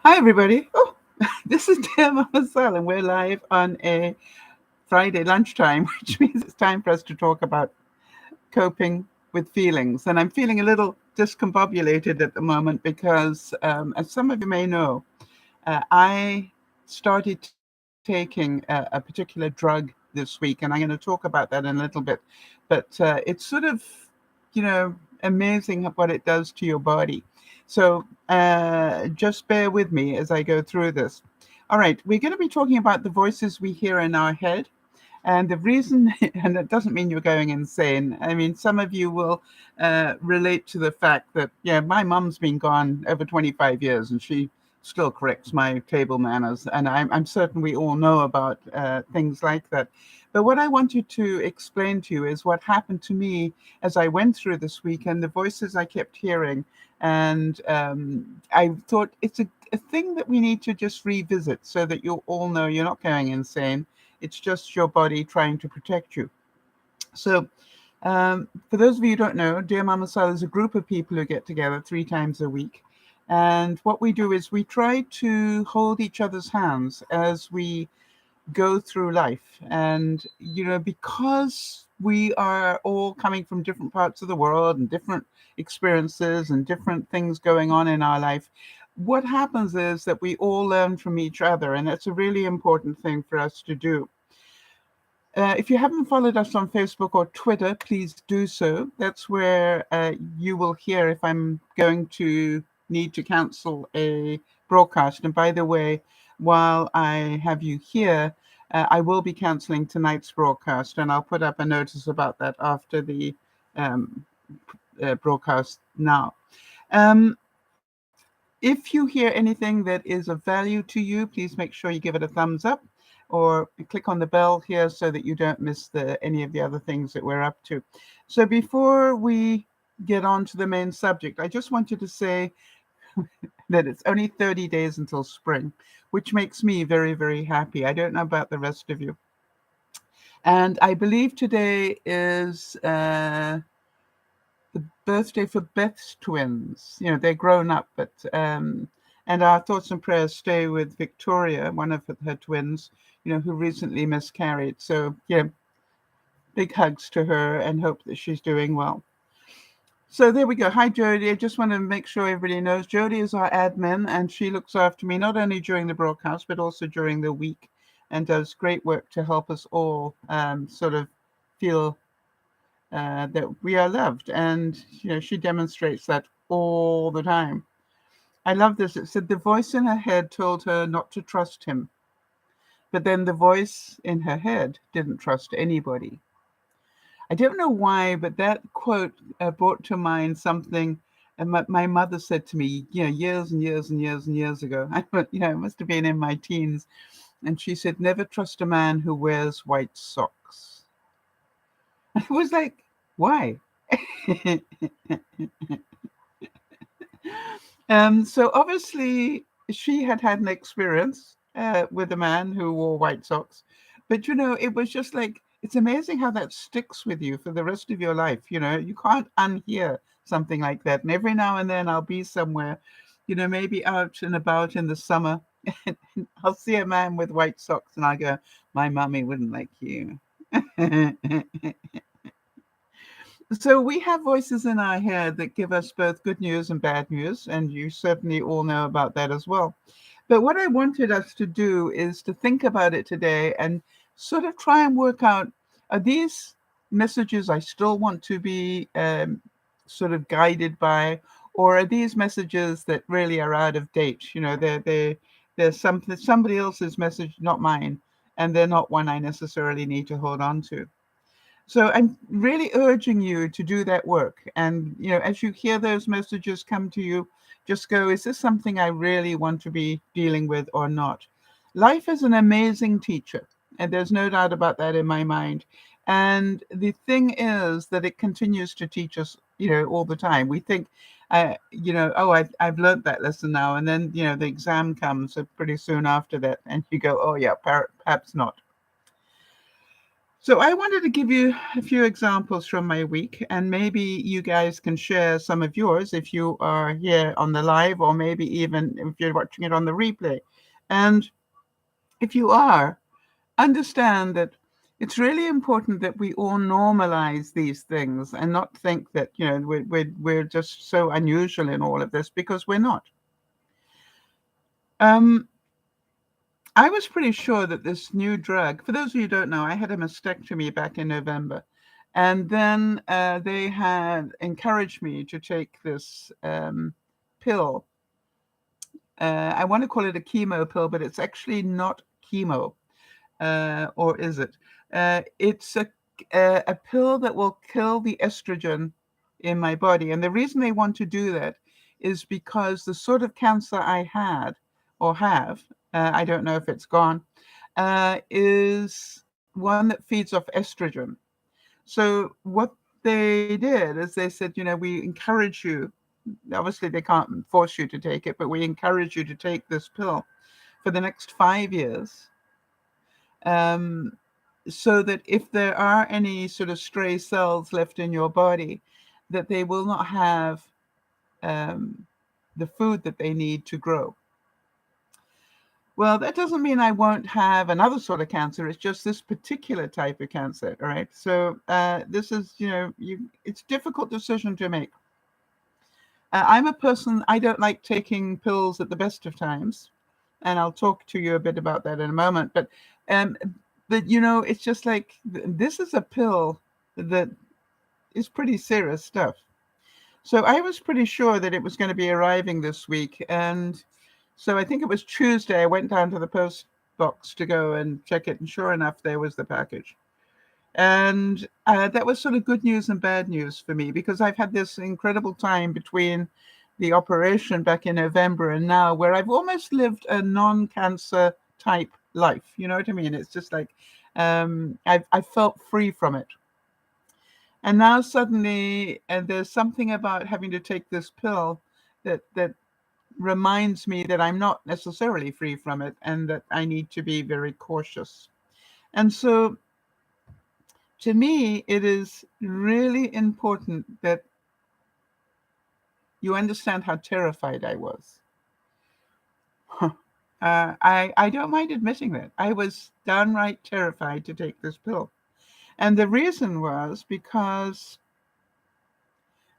Hi, everybody. Oh, this is DearMamaSal, and we're live on a Friday lunchtime, which means it's time for us to talk about coping with feelings. And I'm feeling a little discombobulated at the moment because, as some of you may know, I started taking a particular drug this week, and I'm going to talk about that in a little bit. But it's sort of, amazing what it does to your body. So just bear with me as I go through this. All right, we're going to be talking about the voices we hear in our head. And the reason, and that doesn't mean you're going insane. I mean, some of you will relate to the fact that, yeah, my mum's been gone over 25 years and she still corrects my table manners. And I'm certain we all know about things like that. But what I wanted to explain to you is what happened to me as I went through this week and the voices I kept hearing. And I thought it's a thing that we need to just revisit so that you all know you're not going insane. It's just your body trying to protect you. So, for those of you who don't know, Dear Mama Sal is a group of people who get together 3 times a week. And what we do is we try to hold each other's hands as we go through life. And, because we are all coming from different parts of the world and different experiences and different things going on in our life, what happens is that we all learn from each other. And that's a really important thing for us to do. If you haven't followed us on Facebook or Twitter, please do so. That's where you will hear if I'm going to need to cancel a broadcast. And by the way, while I have you here, I will be canceling tonight's broadcast, and I'll put up a notice about that after the um, broadcast now. Um, if you hear anything that is of value to you, please make sure you give it a thumbs up or click on the bell here so that you don't miss any of the other things that we're up to. So before we get on to the main subject, I just wanted to say that it's only 30 days until spring, which makes me very, very happy. I don't know about the rest of you. And I believe today is the birthday for Beth's twins. They're grown up, but and our thoughts and prayers stay with Victoria, one of her twins, who recently miscarried. So yeah, big hugs to her and hope that she's doing well. So there we go. Hi, Jody. I just want to make sure everybody knows Jody is our admin, and she looks after me not only during the broadcast but also during the week, and does great work to help us all sort of feel that we are loved. And, she demonstrates that all the time. I love this. It said the voice in her head told her not to trust him, but then the voice in her head didn't trust anybody. I don't know why, but that quote brought to mind something my mother said to me, years and years and years and years ago. It must have been in my teens. And she said, never trust a man who wears white socks. I was like, why? So obviously she had had an experience with a man who wore white socks, but it was just like it's amazing how that sticks with you for the rest of your life. You can't unhear something like that. And every now and then I'll be somewhere, maybe out and about in the summer, and I'll see a man with white socks, and I go, "My mummy wouldn't like you." So we have voices in our head that give us both good news and bad news, and you certainly all know about that as well. But what I wanted us to do is to think about it today and sort of try and work out, are these messages I still want to be sort of guided by, or are these messages that really are out of date? They're somebody else's message, not mine, and they're not one I necessarily need to hold on to. So I'm really urging you to do that work. And, as you hear those messages come to you, just go, is this something I really want to be dealing with or not? Life is an amazing teacher, and there's no doubt about that in my mind. And the thing is that it continues to teach us, all the time. We think, oh, I've learned that lesson now. And then, the exam comes pretty soon after that. And you go, oh, yeah, perhaps not. So I wanted to give you a few examples from my week, and maybe you guys can share some of yours if you are here on the live, or maybe even if you're watching it on the replay. And if you are, understand that it's really important that we all normalize these things and not think that, we're just so unusual in all of this, because we're not. Um, I was pretty sure that this new drug, for those of you who don't know, I had a mastectomy back in November. And then they had encouraged me to take this pill. I want to call it a chemo pill, but it's actually not chemo. Or is it? It's a pill that will kill the estrogen in my body. And the reason they want to do that is because the sort of cancer I had or have, I don't know if it's gone, is one that feeds off estrogen. So what they did is they said, we encourage you. Obviously, they can't force you to take it, but we encourage you to take this pill for the next 5 years, um, so that if there are any sort of stray cells left in your body, that they will not have um, the food that they need to grow. Well, that doesn't mean I won't have another sort of cancer. It's just this particular type of cancer, all right? So this is, it's a difficult decision to make. I'm a person, I don't like taking pills at the best of times, and I'll talk to you a bit about that in a moment. Um, but it's just like this is a pill that is pretty serious stuff. So I was pretty sure that it was going to be arriving this week, and so I think it was Tuesday. I went down to the post box to go and check it, and sure enough, there was the package. And that was sort of good news and bad news for me, because I've had this incredible time between the operation back in November and now, where I've almost lived a non-cancer type life. You know what I mean? It's just like I felt free from it. And now suddenly, and there's something about having to take this pill that reminds me that I'm not necessarily free from it, and that I need to be very cautious. And so to me, it is really important that you understand how terrified I was. I don't mind admitting that. I was downright terrified to take this pill. And the reason was because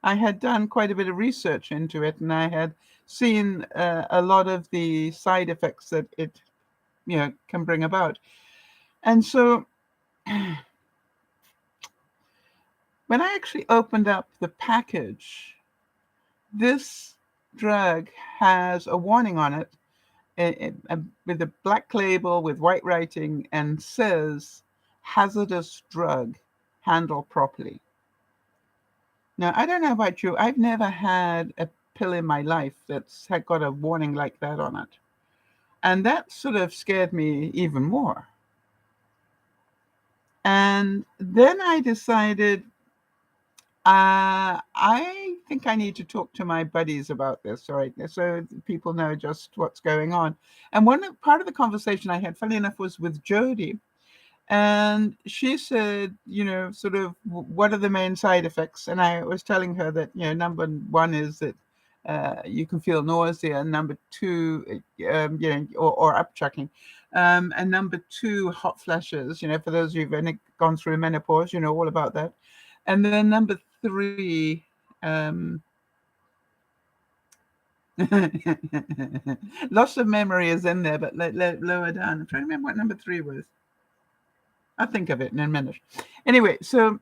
I had done quite a bit of research into it, and I had seen a lot of the side effects that it can bring about. And so when I actually opened up the package, this drug has a warning on it, with a black label with white writing, and says hazardous drug, handle properly. Now, I don't know about you, I've never had a pill in my life that's had got a warning like that on it. And that sort of scared me even more. And then I decided, I think I need to talk to my buddies about this, all right, so people know just what's going on. And part of the conversation I had, funny enough, was with Jody. And she said, sort of, what are the main side effects? And I was telling her that, number one is that you can feel nausea. And number two, or upchucking. And number two, hot flashes, for those of you who've gone through menopause, all about that. And then number three, loss of memory is in there, but lower down. I'm trying to remember what number three was. I'll think of it in a minute. Anyway, so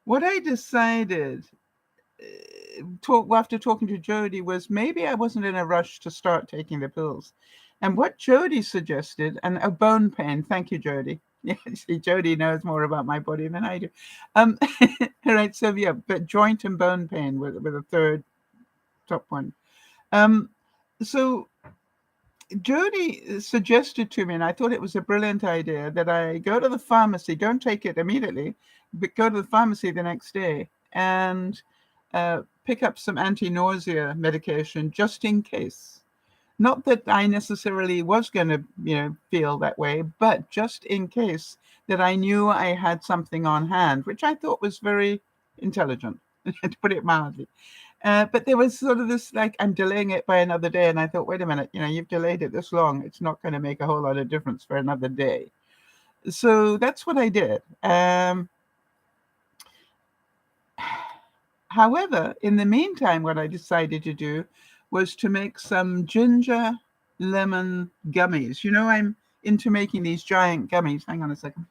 what I decided after talking to Jody was maybe I wasn't in a rush to start taking the pills. And what Jody suggested, and a bone pain, thank you, Jody. Yeah, see, Jody knows more about my body than I do. All right, so yeah, but joint and bone pain with a third top one. So Jody suggested to me, and I thought it was a brilliant idea, that I go to the pharmacy, don't take it immediately, but go to the pharmacy the next day and pick up some anti-nausea medication just in case. Not that I necessarily was going to, feel that way, but just in case that I knew I had something on hand, which I thought was very intelligent, to put it mildly. But there was sort of this, like, I'm delaying it by another day. And I thought, wait a minute, you've delayed it this long. It's not going to make a whole lot of difference for another day. So that's what I did. However, in the meantime, what I decided to do was to make some ginger lemon gummies. I'm into making these giant gummies. Hang on a second.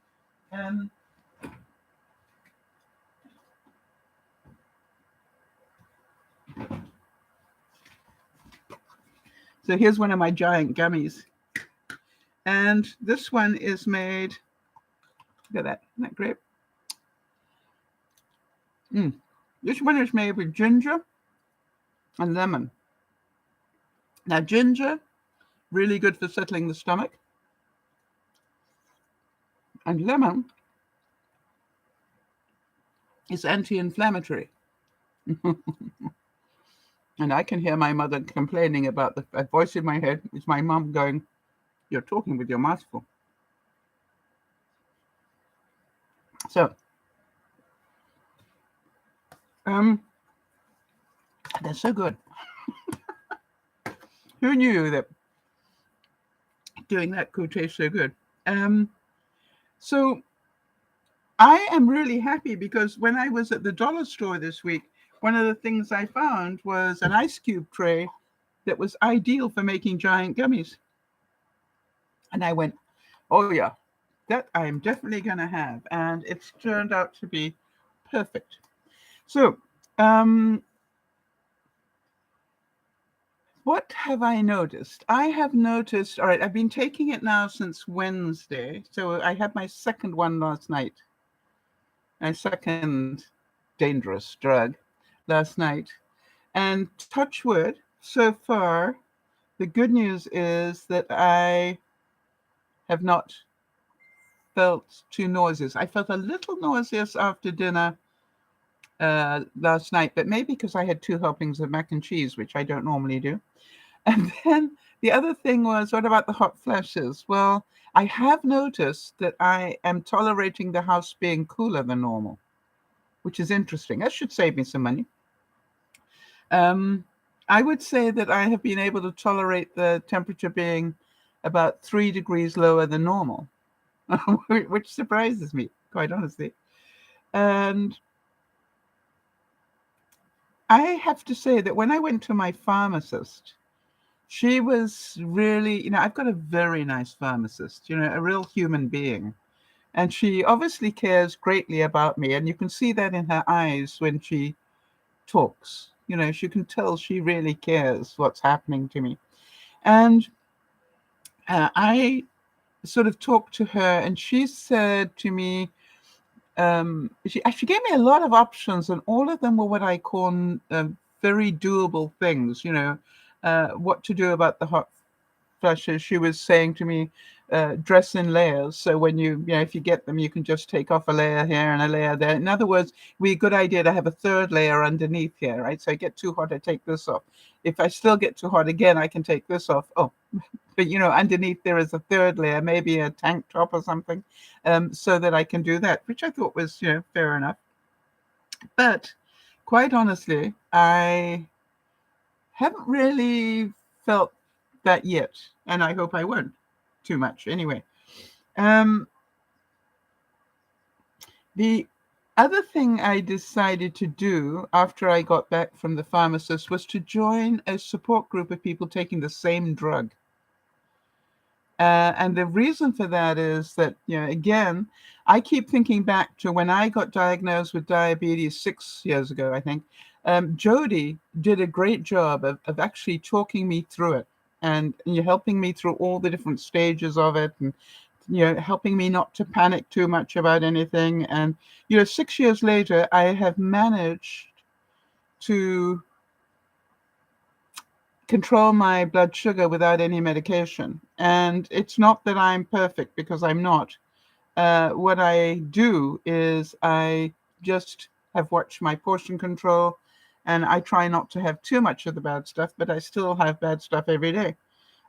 So here's one of my giant gummies. And this one is made, look at that, isn't that great? This one is made with ginger and lemon. Now, ginger, really good for settling the stomach. And lemon is anti-inflammatory. And I can hear my mother complaining about the voice in my head. It's my mom going, "You're talking with your mouth full." So, they're so good. Who knew that doing that could taste so good? So I am really happy because when I was at the dollar store this week, one of the things I found was an ice cube tray that was ideal for making giant gummies. And I went, oh yeah, that I'm definitely going to have. And it's turned out to be perfect. So, what have I noticed? I have noticed, all right, I've been taking it now since Wednesday. So I had my second one last night. My second dangerous drug last night. And touch wood, so far, the good news is that I have not felt too nauseous. I felt a little nauseous after dinner last night, but maybe because I had 2 helpings of mac and cheese, which I don't normally do. And then the other thing was, what about the hot flashes? Well, I have noticed that I am tolerating the house being cooler than normal, which is interesting. That should save me some money. I would say that I have been able to tolerate the temperature being about 3 degrees lower than normal, which surprises me, quite honestly. And I have to say that when I went to my pharmacist, she was really, I've got a very nice pharmacist, a real human being. And she obviously cares greatly about me. And you can see that in her eyes when she talks. She can tell she really cares what's happening to me. And I sort of talked to her, and she said to me, she gave me a lot of options, and all of them were what I call very doable things. What to do about the hot flushes. She was saying to me, dress in layers. So when if you get them, you can just take off a layer here and a layer there. In other words, it would be a good idea to have a third layer underneath here, right? So I get too hot, I take this off. If I still get too hot again, I can take this off. Oh, but underneath there is a third layer, maybe a tank top or something, so that I can do that, which I thought was, fair enough. But quite honestly, I haven't really felt that yet, and I hope I won't too much anyway. The other thing I decided to do after I got back from the pharmacist was to join a support group of people taking the same drug. And the reason for that is that, again, I keep thinking back to when I got diagnosed with diabetes 6 years ago, I think. Jody did a great job of actually talking me through it and helping me through all the different stages of it, and helping me not to panic too much about anything. And 6 years later, I have managed to control my blood sugar without any medication. And it's not that I'm perfect, because I'm not. What I do is I just have watched my portion control, and I try not to have too much of the bad stuff, but I still have bad stuff every day.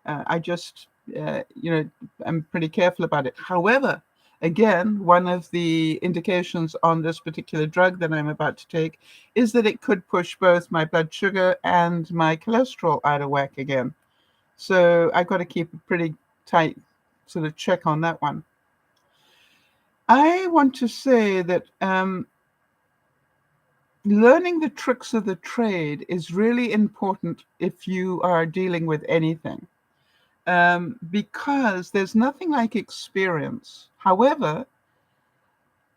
I just, I'm pretty careful about it. However, again, one of the indications on this particular drug that I'm about to take is that it could push both my blood sugar and my cholesterol out of whack again. So I've got to keep a pretty tight sort of check on that one. I want to say that learning the tricks of the trade is really important if you are dealing with anything, because there's nothing like experience. However,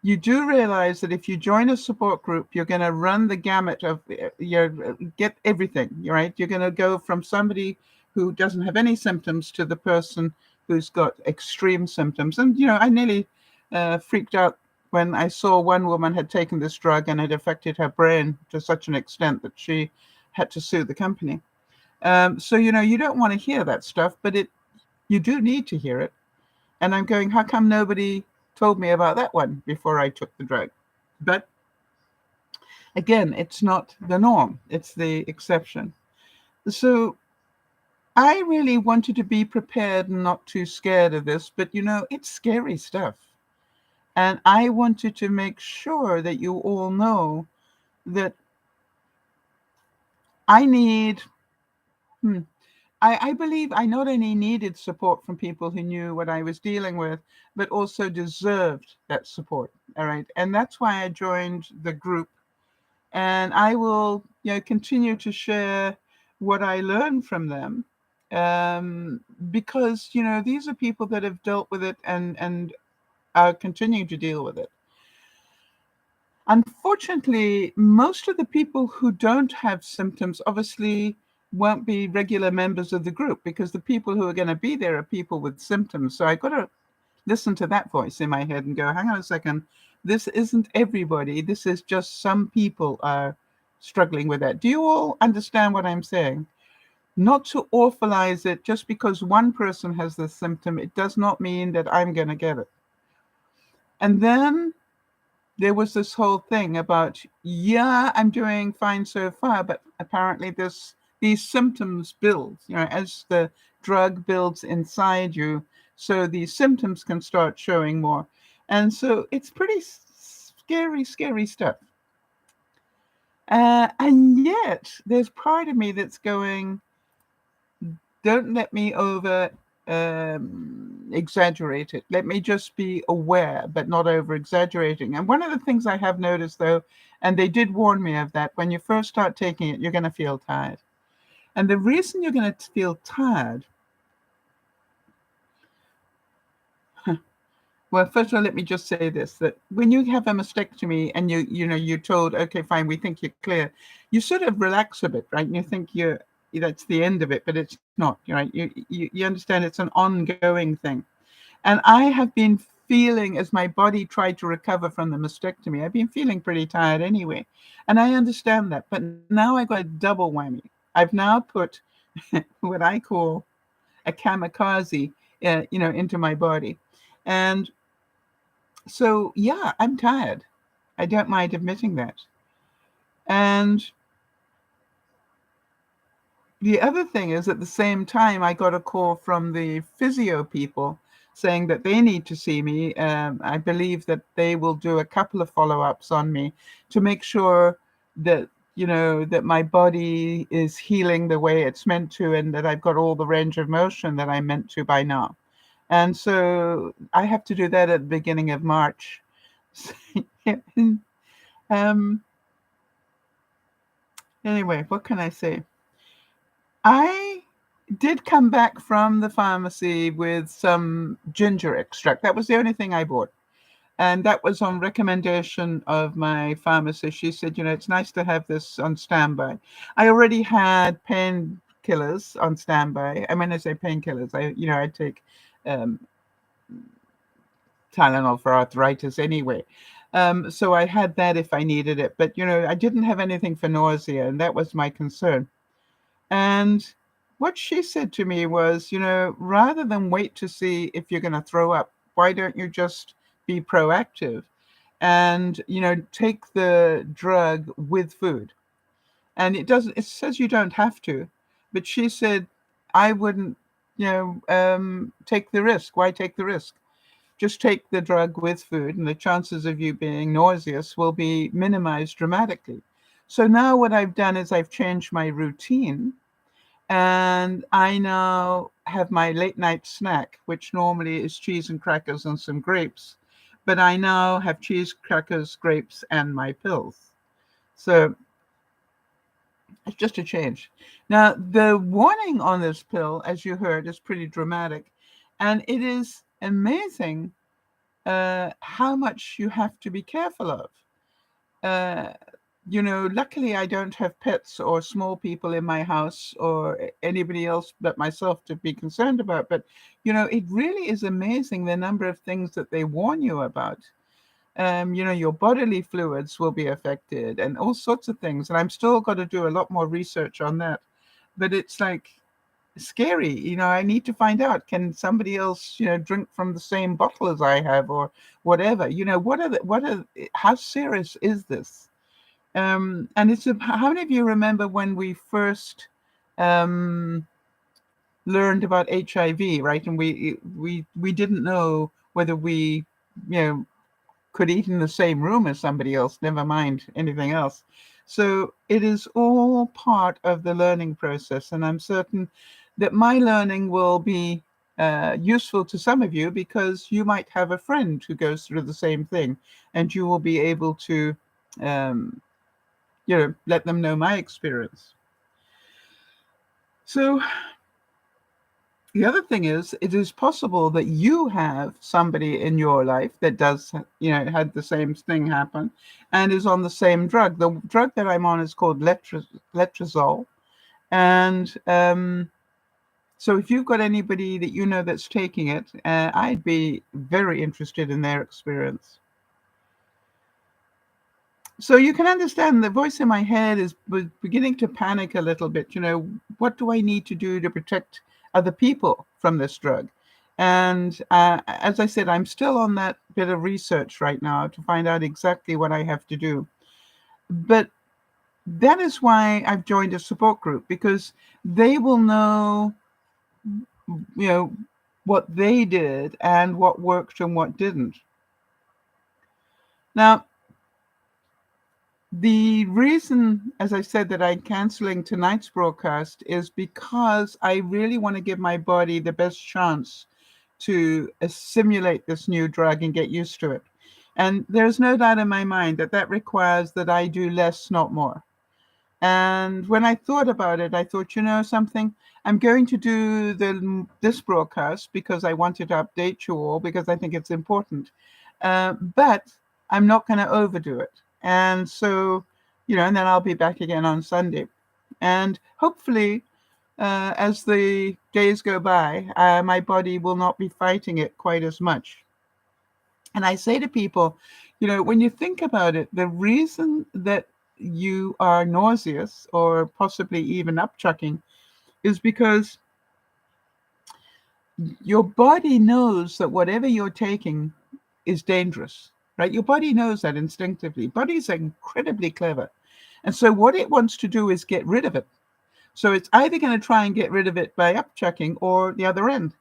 you do realize that if you join a support group, you're going to run the gamut of get everything, right? You're going to go from somebody who doesn't have any symptoms to the person who's got extreme symptoms. And, I nearly freaked out when I saw one woman had taken this drug and it affected her brain to such an extent that she had to sue the company. So, you don't want to hear that stuff, but you do need to hear it. And I'm going, how come nobody told me about that one before I took the drug? But again, it's not the norm, it's the exception. So I really wanted to be prepared and not too scared of this, but it's scary stuff. And I wanted to make sure that you all know that I need, I believe I not only needed support from people who knew what I was dealing with, but also deserved that support. All right. And that's why I joined the group. And I will, continue to share what I learned from them. Because, these are people that have dealt with it and are continuing to deal with it. Unfortunately, most of the people who don't have symptoms obviously won't be regular members of the group, because the people who are going to be there are people with symptoms. So I got to listen to that voice in my head and go, hang on a second, this isn't everybody. This is just some people are struggling with that. Do you all understand what I'm saying? Not to awfulize it, just because one person has this symptom, it does not mean that I'm going to get it. And then there was this whole thing about, yeah, I'm doing fine so far, but apparently these symptoms build, as the drug builds inside you, so these symptoms can start showing more. And so it's pretty scary stuff. And yet there's part of me that's going, don't let me over exaggerate it. Let me just be aware, but not over exaggerating. And one of the things I have noticed, though, and they did warn me of that, when you first start taking it, you're going to feel tired. And the reason you're going to feel tired, well, first of all, let me just say this, that when you have a mastectomy and you're told, okay, fine, we think you're clear, you sort of relax a bit, right? And you think that's the end of it, but it's not, right? You understand it's an ongoing thing. And I have been feeling, as my body tried to recover from the mastectomy, I've been feeling pretty tired anyway. And I understand that. But now I got a double whammy. I've now put what I call a kamikaze, into my body. And so, yeah, I'm tired. I don't mind admitting that. And the other thing is, at the same time, I got a call from the physio people saying that they need to see me. I believe that they will do a couple of follow-ups on me to make sure that, that my body is healing the way it's meant to, and that I've got all the range of motion that I'm meant to by now. And so I have to do that at the beginning of March. Anyway, what can I say? I did come back from the pharmacy with some ginger extract. That was the only thing I bought. And that was on recommendation of my pharmacist. She said, it's nice to have this on standby. I already had painkillers on standby. I mean, I say painkillers. I take Tylenol for arthritis anyway. So I had that if I needed it. But, I didn't have anything for nausea, and that was my concern. And what she said to me was, rather than wait to see if you're going to throw up, why don't you just be proactive and, take the drug with food? And it says you don't have to, but she said, I wouldn't take the risk. Why take the risk? Just take the drug with food, and the chances of you being nauseous will be minimized dramatically. So now what I've done is I've changed my routine, and I now have my late night snack, which normally is cheese and crackers and some grapes. But I now have cheese, crackers, grapes, and my pills. So it's just a change. Now, the warning on this pill, as you heard, is pretty dramatic. And it is amazing how much you have to be careful of. Uh, luckily, I don't have pets or small people in my house or anybody else but myself to be concerned about. But, it really is amazing the number of things that they warn you about. Your bodily fluids will be affected and all sorts of things. And I'm still got to do a lot more research on that. But it's like scary. I need to find out, can somebody else, drink from the same bottle as I have or whatever? How serious is this? And how many of you remember when we first um, learned about HIV, right? And we didn't know whether we, you know, could eat in the same room as somebody else, never mind anything else. So it is all part of the learning process. And I'm certain that my learning will be useful to some of you because you might have a friend who goes through the same thing and you will be able to, um, let them know my experience. So the other thing is, it is possible that you have somebody in your life that does, had the same thing happen and is on the same drug. The drug that I'm on is called letrozole. And so if you've got anybody that you know that's taking it, I'd be very interested in their experience. So you can understand the voice in my head was beginning to panic a little bit. What do I need to do to protect other people from this drug? And as I said, I'm still on that bit of research right now to find out exactly what I have to do. But that is why I've joined a support group, because they will know, you know, what they did and what worked and what didn't. Now, the reason, as I said, that I'm canceling tonight's broadcast is because I really want to give my body the best chance to assimilate this new drug and get used to it. And there's no doubt in my mind that that requires that I do less, not more. And when I thought about it, I thought, something, I'm going to do this broadcast because I wanted to update you all because I think it's important. But I'm not going to overdo it. And so, and then I'll be back again on Sunday. And hopefully, as the days go by, my body will not be fighting it quite as much. And I say to people, when you think about it, the reason that you are nauseous or possibly even upchucking is because your body knows that whatever you're taking is dangerous, right? Your body knows that instinctively. Bodies are incredibly clever. And so what it wants to do is get rid of it. So it's either going to try and get rid of it by upchucking or the other end.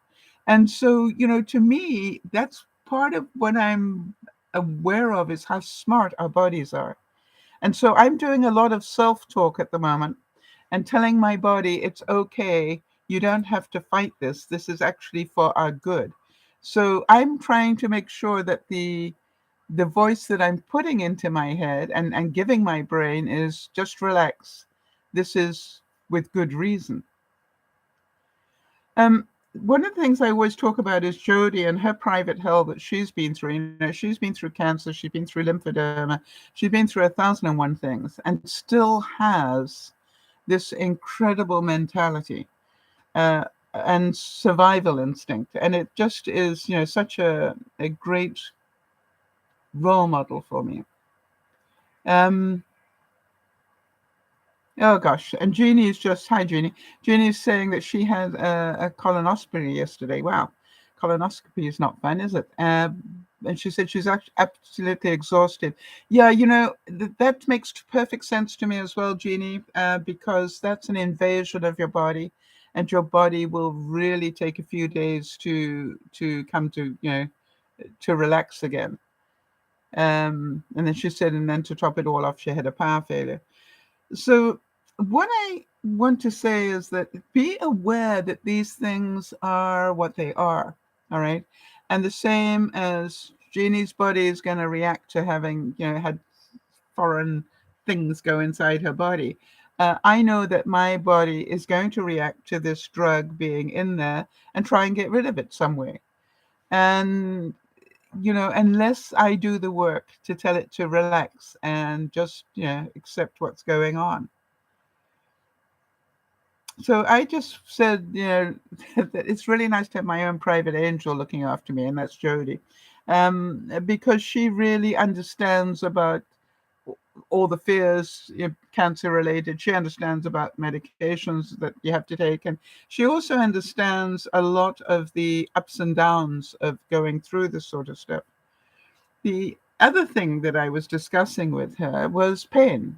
And so, to me, that's part of what I'm aware of is how smart our bodies are. And so I'm doing a lot of self-talk at the moment and telling my body it's okay. You don't have to fight this. This is actually for our good. So I'm trying to make sure that the voice that I'm putting into my head and giving my brain is just relax. This is with good reason. One of the things I always talk about is Jodie and her private hell that she's been through. She's been through cancer, she's been through lymphedema, she's been through 1,001 things, and still has this incredible mentality and survival instinct. And it just is, such a great role model for me. Oh gosh, and Jeannie is just, hi Jeannie. Jeannie is saying that she had a colonoscopy yesterday. Wow, colonoscopy is not fun, is it? And she said she's absolutely exhausted. Yeah, that makes perfect sense to me as well, Jeannie, because that's an invasion of your body. and your body will really take a few days to come to, to relax again. And then she said, and then to top it all off, she had a power failure. So what I want to say is that be aware that these things are what they are. All right. And the same as Jeannie's body is going to react to having, had foreign things go inside her body. I know that my body is going to react to this drug being in there and try and get rid of it some way. And unless I do the work to tell it to relax and just, accept what's going on. So I just said, that it's really nice to have my own private angel looking after me, and that's Jody, because she really understands about all the fears, cancer related. She understands about medications that you have to take, and she also understands a lot of the ups and downs of going through this sort of stuff. The other thing that I was discussing with her was pain.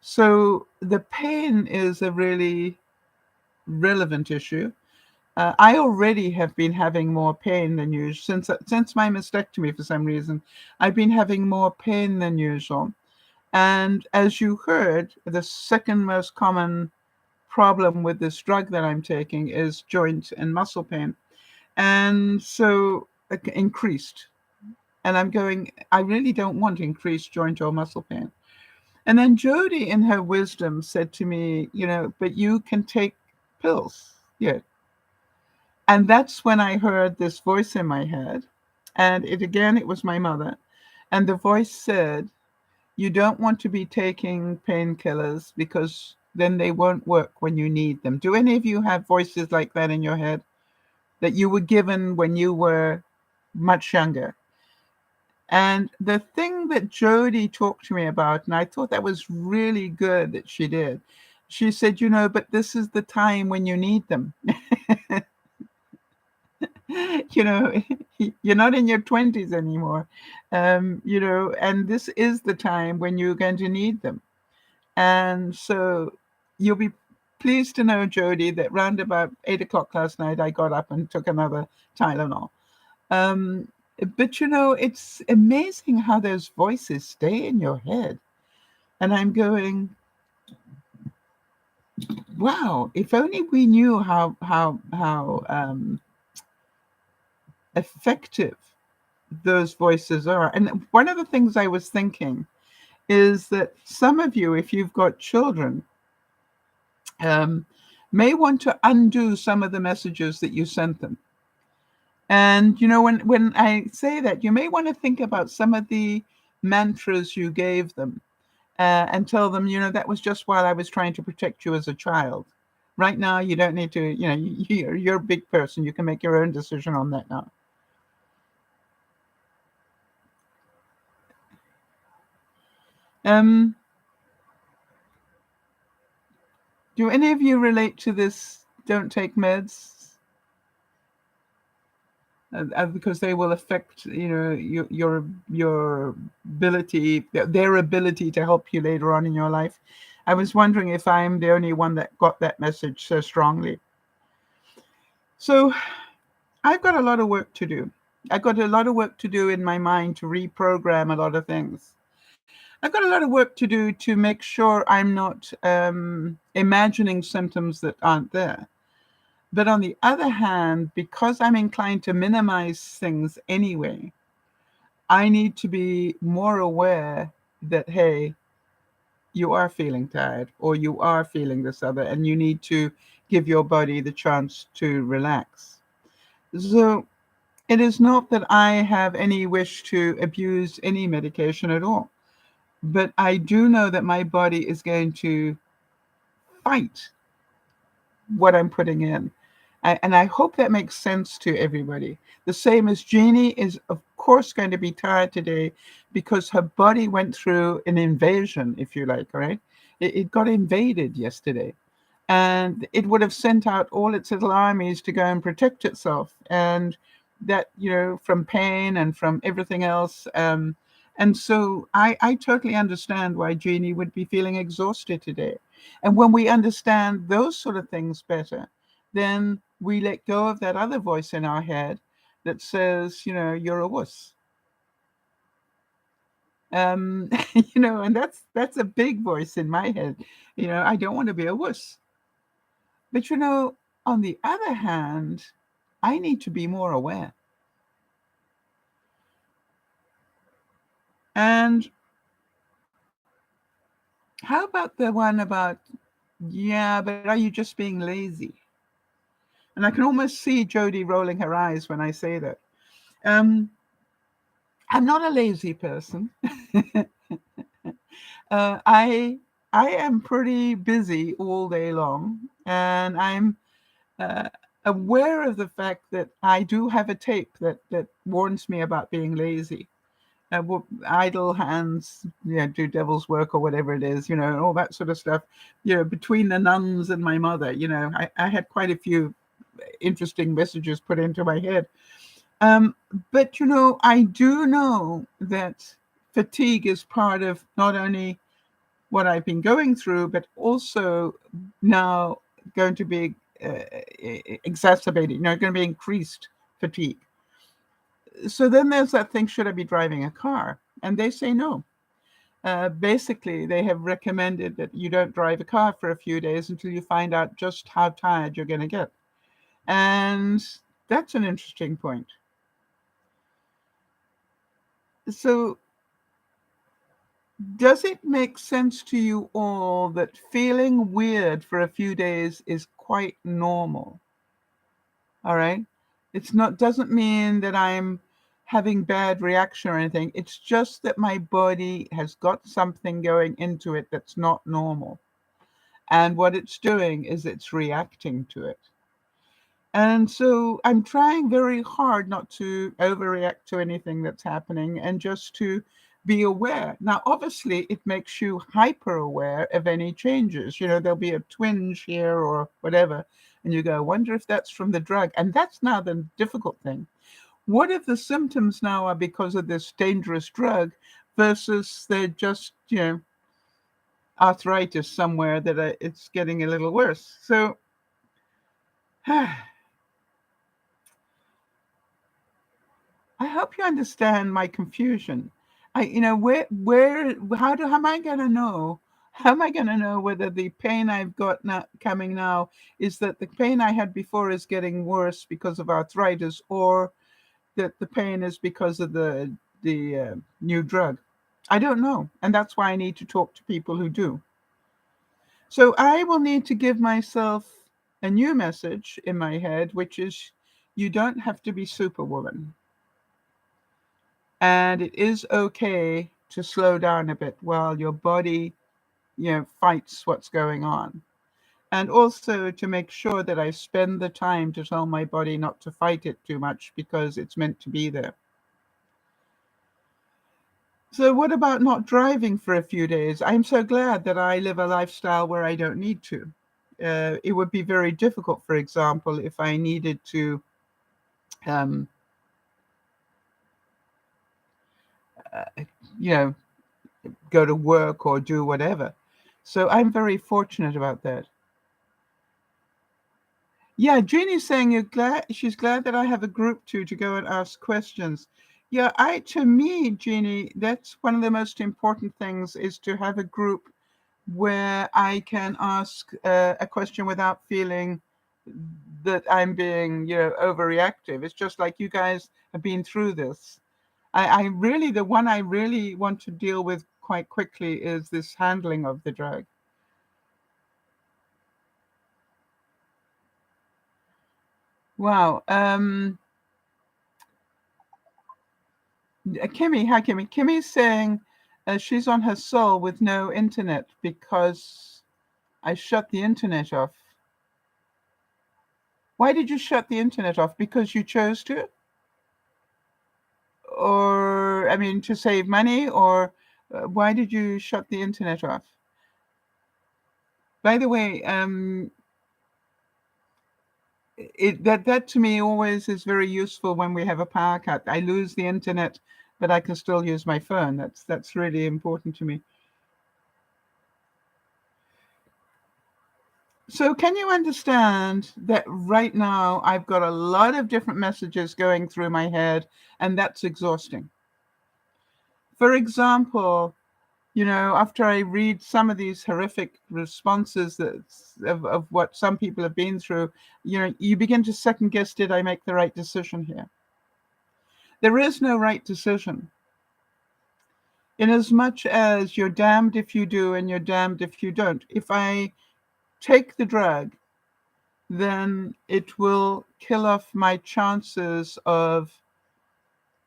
So the pain is a really relevant issue. I already have been having more pain than usual since my mastectomy. For some reason, I've been having more pain than usual. And as you heard, the second most common problem with this drug that I'm taking is joint and muscle pain. And so increased. And I'm going, I really don't want increased joint or muscle pain. And then Jody, in her wisdom, said to me, but you can take pills. Yeah. And that's when I heard this voice in my head. And it was my mother. And the voice said, you don't want to be taking painkillers because then they won't work when you need them. Do any of you have voices like that in your head that you were given when you were much younger? And the thing that Jody talked to me about, and I thought that was really good that she did, she said, but this is the time when you need them. You're not in your 20s anymore, and this is the time when you're going to need them. And so you'll be pleased to know, Jody, that round about 8 o'clock last night, I got up and took another Tylenol. But it's amazing how those voices stay in your head. And I'm going, wow, if only we knew how effective those voices are. And one of the things I was thinking is that some of you, if you've got children, may want to undo some of the messages that you sent them. And when I say that, you may want to think about some of the mantras you gave them, and tell them, that was just while I was trying to protect you as a child. Right now, you don't need to, you're a big person. You can make your own decision on that now. Do any of you relate to this? Don't take meds. Because they will affect, your ability, their ability to help you later on in your life. I was wondering if I'm the only one that got that message so strongly. So I've got a lot of work to do. I've got a lot of work to do in my mind to reprogram a lot of things. I've got a lot of work to do to make sure I'm not imagining symptoms that aren't there. But on the other hand, because I'm inclined to minimize things anyway, I need to be more aware that, hey, you are feeling tired or you are feeling this other, and you need to give your body the chance to relax. So it is not that I have any wish to abuse any medication at all, but I do know that my body is going to fight what I'm putting in. And I hope that makes sense to everybody. The same as Jeannie is, of course, going to be tired today because her body went through an invasion, if you like, right? It got invaded yesterday. And it would have sent out all its little armies to go and protect itself. And that, from pain and from everything else. And so I totally understand why Jeannie would be feeling exhausted today. And when we understand those sort of things better, then we let go of that other voice in our head that says, you're a wuss. And that's a big voice in my head. I don't want to be a wuss. But on the other hand, I need to be more aware. And how about the one about, yeah, but are you just being lazy? And I can almost see Jody rolling her eyes when I say that. Um, I'm not a lazy person. I am pretty busy all day long, and I'm uh, aware of the fact that I do have a tape that warns me about being lazy. Idle hands, do devil's work or whatever it is, all that sort of stuff. Between the nuns and my mother, I had quite a few interesting messages put into my head. Um, but I do know that fatigue is part of not only what I've been going through, but also now going to be exacerbated, going to be increased fatigue. So then there's that thing, should I be driving a car? And they say no. Basically, they have recommended that you don't drive a car for a few days until you find out just how tired you're going to get. And that's an interesting point. So does it make sense to you all that feeling weird for a few days is quite normal? All right. It's not, doesn't mean that I'm having bad reaction or anything. It's just that my body has got something going into it that's not normal. And what it's doing is it's reacting to it. And so I'm trying very hard not to overreact to anything that's happening and just to be aware. Now, obviously, it makes you hyper aware of any changes. There'll be a twinge here or whatever, and you go, I wonder if that's from the drug. And that's now the difficult thing. What if the symptoms now are because of this dangerous drug versus they're just, arthritis somewhere that it's getting a little worse? So, I hope you understand my confusion. How am I going to know? How am I going to know whether the pain I've got now, coming now, is that the pain I had before is getting worse because of arthritis, or that the pain is because of the new drug? I don't know, and that's why I need to talk to people who do. So I will need to give myself a new message in my head, which is, you don't have to be Superwoman. And it is okay to slow down a bit while your body, fights what's going on. And also to make sure that I spend the time to tell my body not to fight it too much because it's meant to be there. So what about not driving for a few days? I'm so glad that I live a lifestyle where I don't need to. It would be very difficult, for example, if I needed to um, uh, you know, go to work or do whatever. So I'm very fortunate about that. Yeah, Jeannie's saying she's glad that I have a group to go and ask questions. Yeah, to me, Jeannie, that's one of the most important things, is to have a group where I can ask a question without feeling that I'm being, overreactive. It's just like you guys have been through this. I really, the one I really want to deal with quite quickly is this handling of the drug. Wow. Kimmy, hi Kimmy. Kimmy's saying she's on her soul with no internet because I shut the internet off. Why did you shut the internet off? Because you chose to? Or, I mean, to save money? Or why did you shut the internet off? By the way, that to me always is very useful when we have a power cut. I lose the internet, but I can still use my phone. That's really important to me. So can you understand that right now I've got a lot of different messages going through my head, and that's exhausting. For example, after I read some of these horrific responses of what some people have been through, you begin to second guess, did I make the right decision here? There is no right decision. In as much as you're damned if you do and you're damned if you don't. If I take the drug, then it will kill off my chances of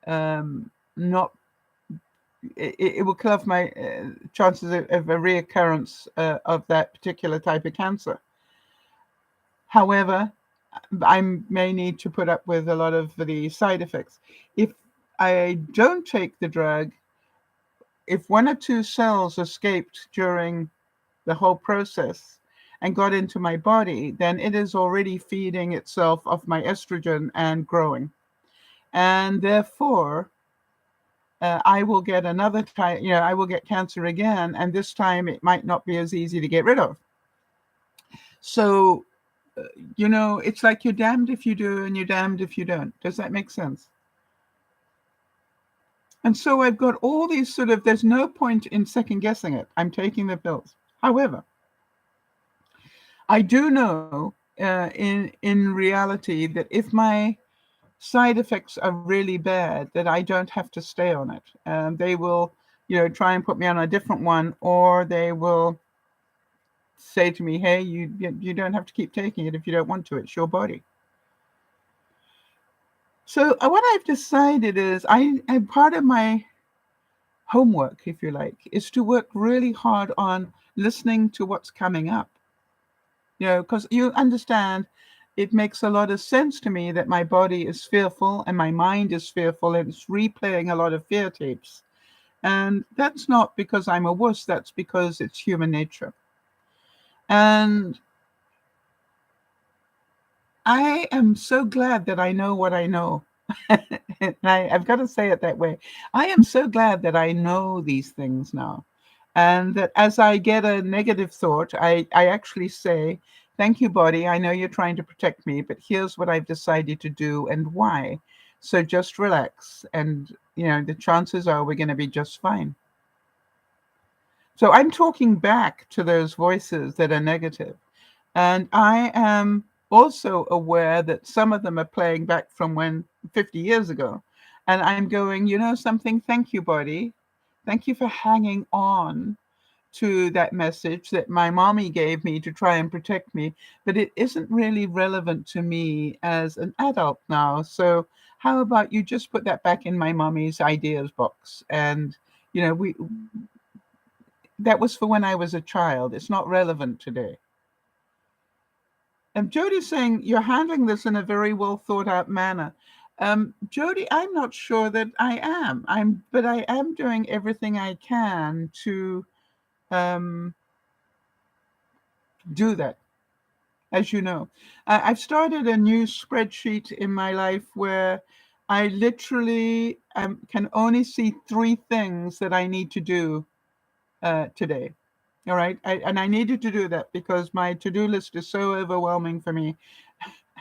not. It will kill off my chances of a reoccurrence of that particular type of cancer. However, I may need to put up with a lot of the side effects. If I don't take the drug, if one or two cells escaped during the whole process and got into my body, then it is already feeding itself off my estrogen and growing. And therefore, I will get another time, I will get cancer again, and this time it might not be as easy to get rid of. So, it's like you're damned if you do and you're damned if you don't. Does that make sense? And so I've got all these there's no point in second guessing it. I'm taking the pills. However, I do know in reality that if my side effects are really bad, that I don't have to stay on it. They will, try and put me on a different one, or they will say to me, "Hey, you don't have to keep taking it if you don't want to. It's your body." So what I've decided is, I'm part of my homework, if you like, is to work really hard on listening to what's coming up. Because you understand, it makes a lot of sense to me that my body is fearful and my mind is fearful and it's replaying a lot of fear tapes. And that's not because I'm a wuss, that's because it's human nature. And I am so glad that I know what I know. And I've got to say it that way. I am so glad that I know these things now. And that as I get a negative thought, I actually say, "Thank you, body. I know you're trying to protect me, but here's what I've decided to do and why. So just relax. And, the chances are we're going to be just fine." So I'm talking back to those voices that are negative. And I am also aware that some of them are playing back from 50 years ago. And I'm going, something, thank you, body. Thank you for hanging on to that message that my mommy gave me to try and protect me. But it isn't really relevant to me as an adult now. So how about you just put that back in my mommy's ideas box? And, we that was for when I was a child. It's not relevant today. And Jody's saying you're handling this in a very well thought out manner. Jody, I'm not sure that I am. But I am doing everything I can to um, do that. As you know, I've started a new spreadsheet in my life where I literally can only see three things that I need to do today. All right. And I needed to do that because my to-do list is so overwhelming for me.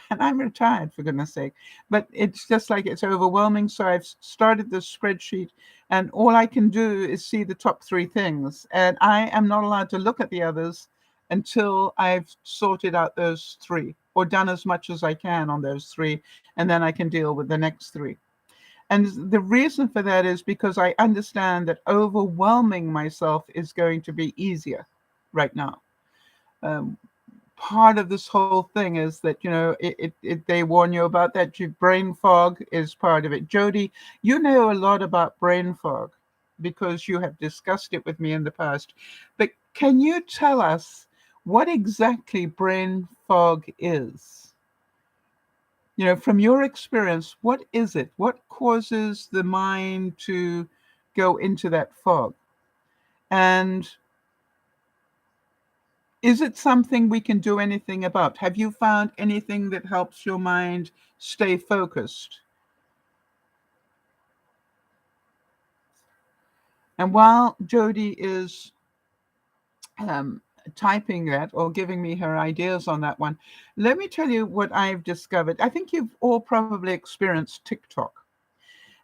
And I'm retired, for goodness sake. But it's just like it's overwhelming. So I've started this spreadsheet, and all I can do is see the top three things. And I am not allowed to look at the others until I've sorted out those three or done as much as I can on those three. And then I can deal with the next three. And the reason for that is because I understand that overwhelming myself is going to be easier right now. Um, Part of this whole thing is that they warn you about that. Brain fog is part of it. Jody, you know a lot about brain fog because you have discussed it with me in the past. But can you tell us what exactly brain fog is? From your experience, what is it? What causes the mind to go into that fog? And is it something we can do anything about? Have you found anything that helps your mind stay focused? And while Jody is typing that or giving me her ideas on that one. Let me tell you what I've discovered. I think you've all probably experienced TikTok.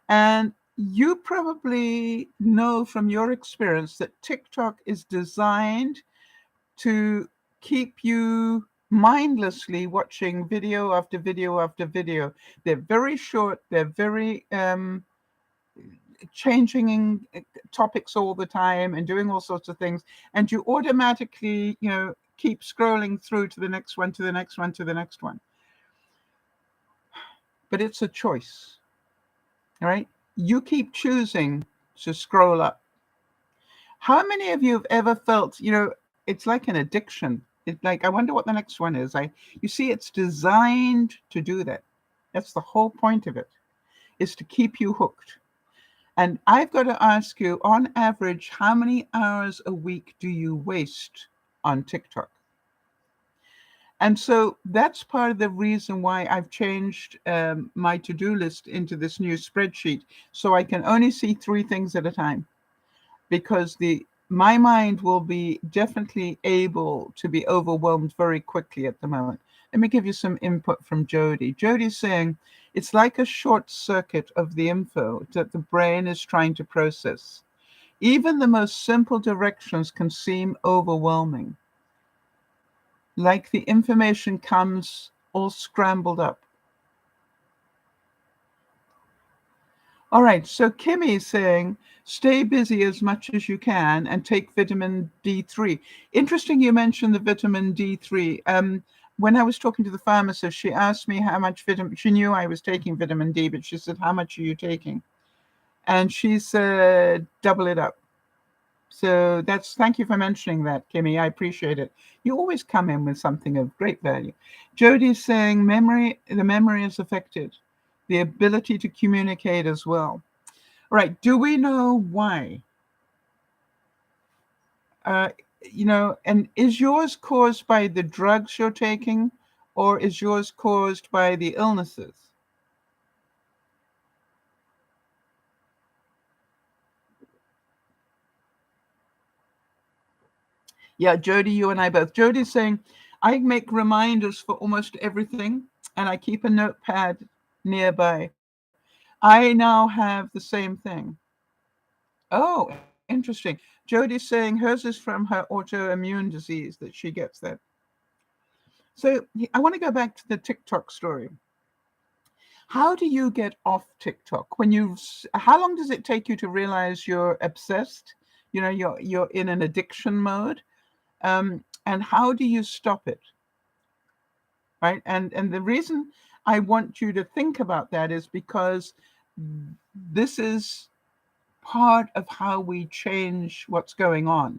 And you probably know from your experience that TikTok is designed to keep you mindlessly watching video after video after video. They're very short, they're very changing topics all the time and doing all sorts of things. And you automatically, keep scrolling through to the next one, to the next one, to the next one. But it's a choice, all right? You keep choosing to scroll up. How many of you have ever felt, it's like an addiction? It's like, I wonder what the next one is. You see, it's designed to do that. That's the whole point of it, is to keep you hooked. And I've got to ask you, on average, how many hours a week do you waste on TikTok? And so that's part of the reason why I've changed my to-do list into this new spreadsheet, so I can only see 3 things at a time, because my mind will be definitely able to be overwhelmed very quickly at the moment. Let me give you some input from Jody. Jody's saying it's like a short circuit of the info that the brain is trying to process. Even the most simple directions can seem overwhelming, like the information comes all scrambled up. All right, so Kimmy is saying, stay busy as much as you can and take vitamin D3. Interesting you mentioned the vitamin D3. When I was talking to the pharmacist, she asked me how much vitamin, she knew I was taking vitamin D, but she said, how much are you taking? And she said, double it up. So thank you for mentioning that, Kimmy. I appreciate it. You always come in with something of great value. Jody's saying the memory is affected, the ability to communicate as well. All right. Do we know why? And is yours caused by the drugs you're taking, or is yours caused by the illnesses? Yeah, Jody, you and I both. Jody's saying, I make reminders for almost everything, and I keep a notepad nearby. I now have the same thing. Oh, interesting. Jody's saying hers is from her autoimmune disease that she gets that. So I want to go back to the TikTok story. How do you get off TikTok? How long does it take you to realize you're obsessed? You're in an addiction mode. And how do you stop it? Right? And the reason I want you to think about that is because this is part of how we change what's going on.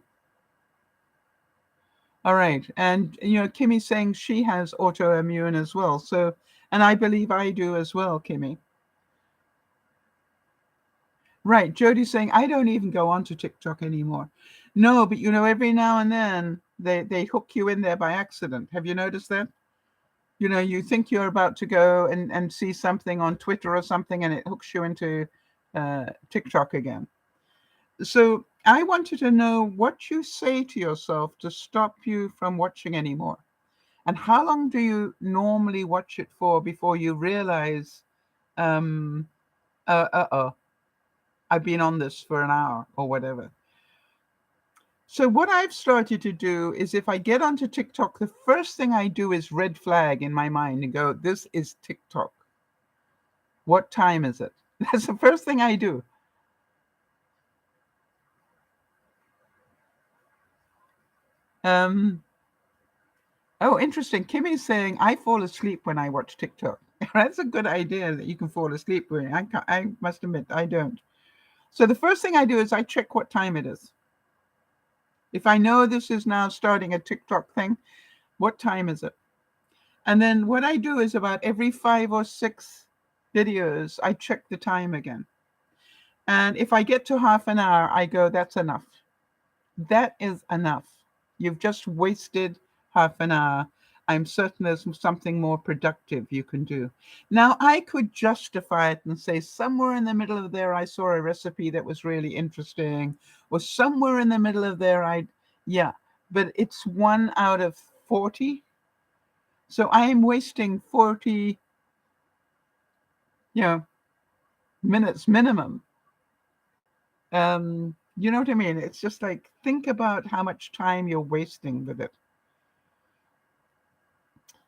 All right. And, Kimmy's saying she has autoimmune as well. So, and I believe I do as well, Kimmy. Right. Jody's saying, I don't even go onto TikTok anymore. No, but, every now and then they hook you in there by accident. Have you noticed that? You think you're about to go and see something on Twitter or something, and it hooks you into TikTok again. So I wanted to know what you say to yourself to stop you from watching anymore. And how long do you normally watch it for before you realize, um, I've been on this for an hour or whatever? So what I've started to do is, if I get onto TikTok, the first thing I do is red flag in my mind and go, this is TikTok. What time is it? That's the first thing I do. Um, oh, interesting. Kimmy's saying, I fall asleep when I watch TikTok. That's a good idea, that you can fall asleep when I must admit, I don't. So the first thing I do is I check what time it is. If I know this is now starting a TikTok thing, what time is it? And then what I do is, about every 5 or 6 videos, I check the time again. And if I get to half an hour, I go, that's enough. That is enough. You've just wasted half an hour. I'm certain there's something more productive you can do. Now, I could justify it and say, somewhere in the middle of there, I saw a recipe that was really interesting, or somewhere in the middle of there, yeah. but it's 1 out of 40. So I am wasting 40, you know, minutes minimum. You know what I mean? It's just like, think about how much time you're wasting with it.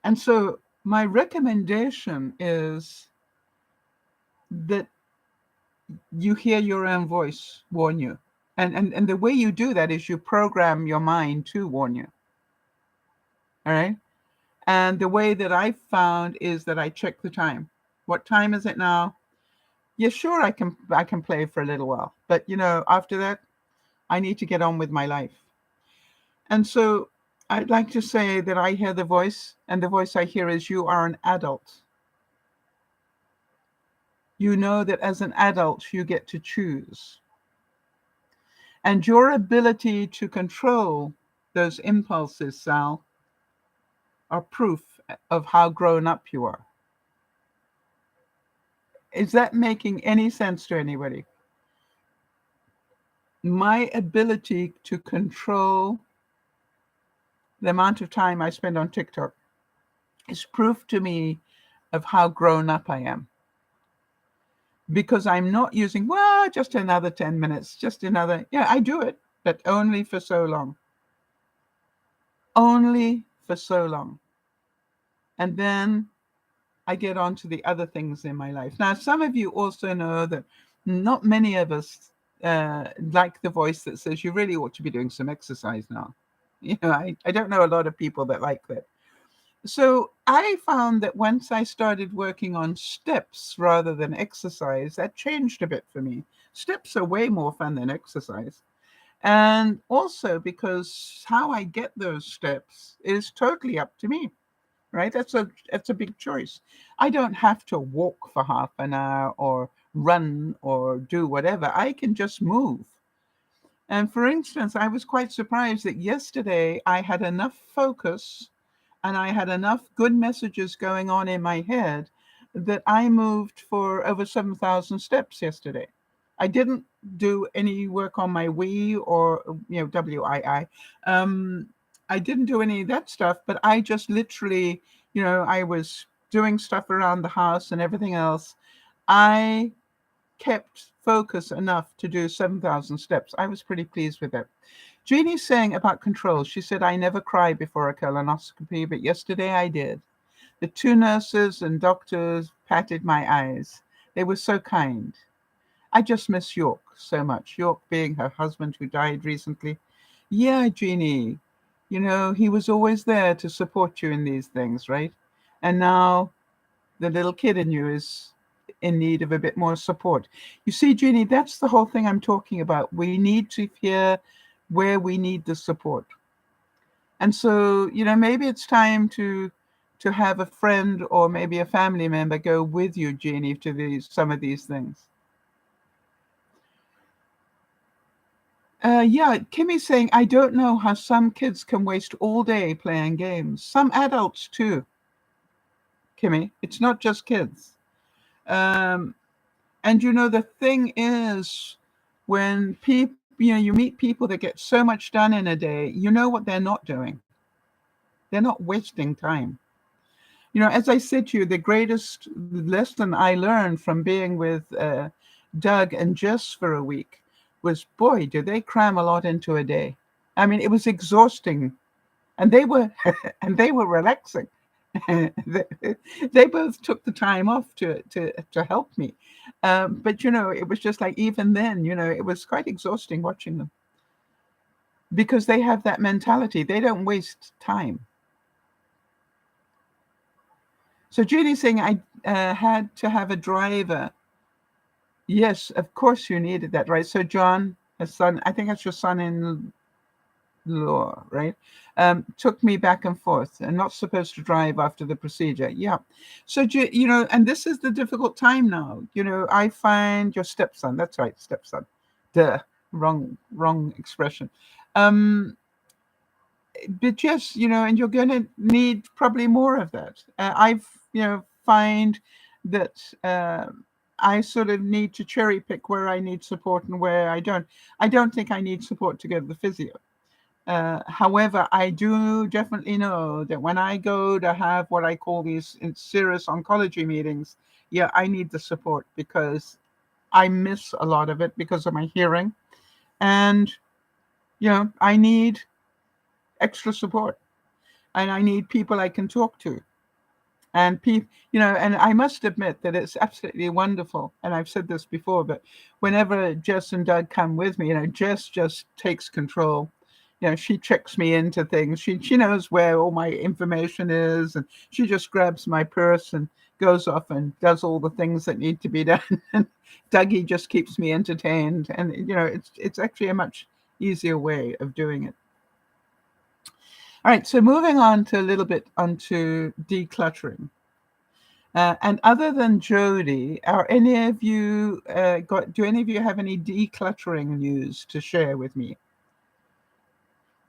And so my recommendation is that you hear your own voice warn you. And the way you do that is you program your mind to warn you. All right. And the way that I found is that I check the time. What time is it now? Yeah, sure, I can play for a little while. But after that, I need to get on with my life. And so I'd like to say that I hear the voice, and the voice I hear is, you are an adult. You know that as an adult, you get to choose. And your ability to control those impulses, Sal, are proof of how grown up you are. Is that making any sense to anybody? My ability to control the amount of time I spend on TikTok is proof to me of how grown up I am. Because I'm not using, well, just another 10 minutes, just another, yeah, I do it, but only for so long. Only for so long. And then I get on to the other things in my life. Now, some of you also know that not many of us like the voice that says you really ought to be doing some exercise now. I don't know a lot of people that like that. So I found that once I started working on steps rather than exercise, that changed a bit for me. Steps are way more fun than exercise. And also because how I get those steps is totally up to me, right? That's a big choice. I don't have to walk for half an hour or run or do whatever. I can just move. And for instance, I was quite surprised that yesterday I had enough focus and I had enough good messages going on in my head that I moved for over 7,000 steps yesterday. I didn't do any work on my Wii or, WII. I didn't do any of that stuff, but I just literally, I was doing stuff around the house and everything else. I kept focus enough to do 7,000 steps. I was pretty pleased with that. Jeannie's saying about control. She said, I never cry before a colonoscopy, but yesterday I did. The two nurses and doctors patted my eyes. They were so kind. I just miss York so much. York being her husband who died recently. Yeah, Jeannie, he was always there to support you in these things, right? And now the little kid in you is in need of a bit more support. You see, Jeannie, that's the whole thing I'm talking about. We need to hear where we need the support. And so, maybe it's time to have a friend or maybe a family member go with you, Jeannie, to some of these things. Yeah, Kimmy's saying, I don't know how some kids can waste all day playing games. Some adults too, Kimmy. It's not just kids. Um, and the thing is, when people, you meet people that get so much done in a day, you know what they're not doing. They're not wasting time. As I said to you, the greatest lesson I learned from being with Doug and Jess for a week was, boy, do they cram a lot into a day. I mean, it was exhausting, and they were and they were relaxing. They both took the time off to help me, but it was just like, even then, it was quite exhausting watching them because they have that mentality. They don't waste time. So Judy's saying, I had to have a driver. Yes, of course you needed that, right? So John, his son, I think that's your son-in-law, right? Took me back and forth and not supposed to drive after the procedure. Yeah. So, and this is the difficult time now. I find your stepson, that's right, stepson. Duh, wrong expression. But yes, and you're going to need probably more of that. I've, find that I sort of need to cherry pick where I need support and where I don't. I don't think I need support to go to the physio. However, I do definitely know that when I go to have what I call these serious oncology meetings, yeah, I need the support because I miss a lot of it because of my hearing. And, I need extra support and I need people I can talk to. And and I must admit that it's absolutely wonderful. And I've said this before, but whenever Jess and Doug come with me, Jess just takes control. She checks me into things. She knows where all my information is, and she just grabs my purse and goes off and does all the things that need to be done. And Dougie just keeps me entertained, and it's actually a much easier way of doing it. All right, so moving on to a little bit onto decluttering. And other than Jody, are any of you do any of you have any decluttering news to share with me?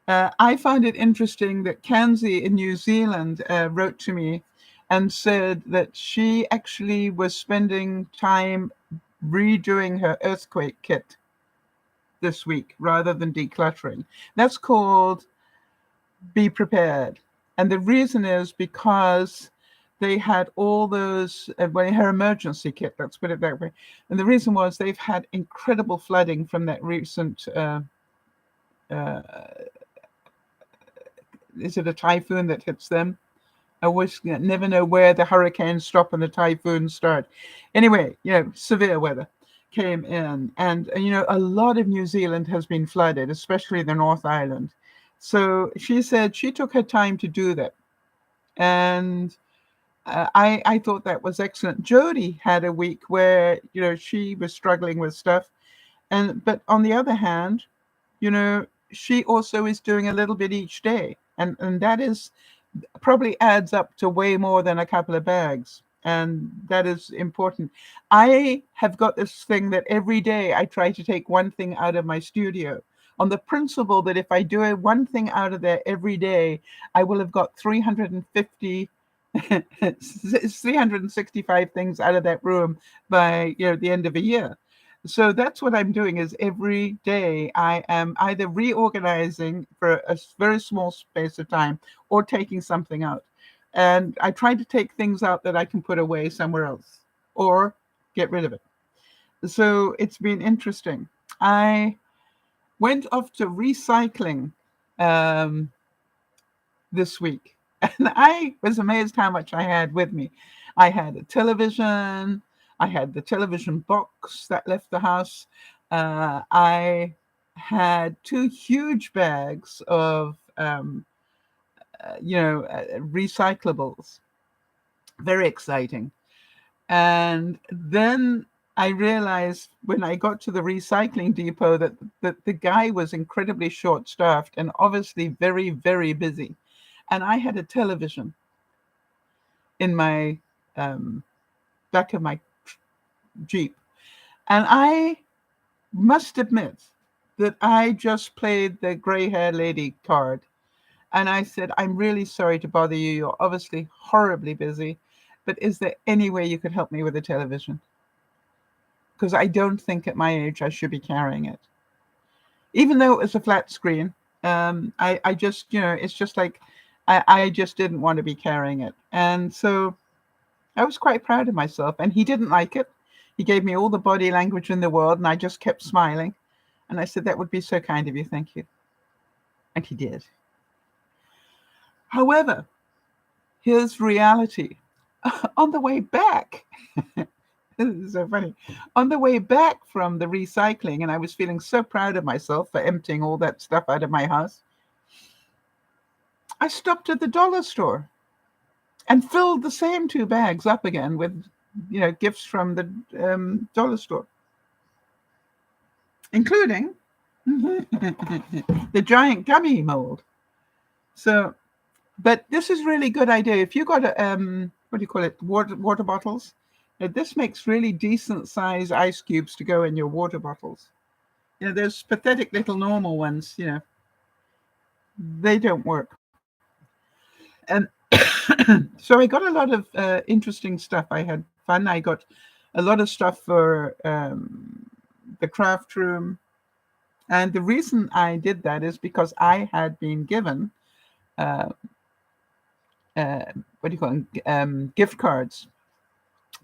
I find it interesting that Kanzi in New Zealand wrote to me and said that she actually was spending time redoing her earthquake kit this week rather than decluttering. That's called Be Prepared. And the reason is because they had all those, her emergency kit, let's put it that way. And the reason was they've had incredible flooding from that recent, uh, is it a typhoon that hits them? I always never know where the hurricanes stop and the typhoons start. Anyway, severe weather came in. And, a lot of New Zealand has been flooded, especially the North Island. So she said she took her time to do that. And I thought that was excellent. Jody had a week where she was struggling with stuff, but on the other hand, she also is doing a little bit each day, and that is probably adds up to way more than a couple of bags, and that is important. I have got this thing that every day I try to take one thing out of my studio on the principle that if I do one thing out of there every day, I will have got 350 365 things out of that room by the end of a year. So that's what I'm doing is every day I am either reorganizing for a very small space of time or taking something out. And I try to take things out that I can put away somewhere else or get rid of it. So it's been interesting. I went off to recycling um, this week. And I was amazed how much I had with me. I had a television. I had the television box that left the house. I had two huge bags of, recyclables. Very exciting. And then I realized when I got to the recycling depot that the guy was incredibly short-staffed and obviously very, very busy. And I had a television in my back of my Jeep. And I must admit that I just played the gray-haired lady card. And I said, I'm really sorry to bother you. You're obviously horribly busy. But is there any way you could help me with a television? Because I don't think at my age I should be carrying it. Even though it was a flat screen, I just, it's just like I just didn't want to be carrying it. And so I was quite proud of myself. And he didn't like it. He gave me all the body language in the world, and I just kept smiling. And I said, that would be so kind of you. Thank you. And he did. However, here's reality. On the way back, this is so funny. On the way back from the recycling, and I was feeling so proud of myself for emptying all that stuff out of my house, I stopped at the dollar store and filled the same two bags up again with, gifts from the dollar store, including the giant gummy mold. So, but this is really good idea. If you got a, what do you call it, water bottles, this makes really decent size ice cubes to go in your water bottles. There's pathetic little normal ones, they don't work. And so I got a lot of interesting stuff. I had fun. I got a lot of stuff for the craft room. And the reason I did that is because I had been given, uh, what do you call them, gift cards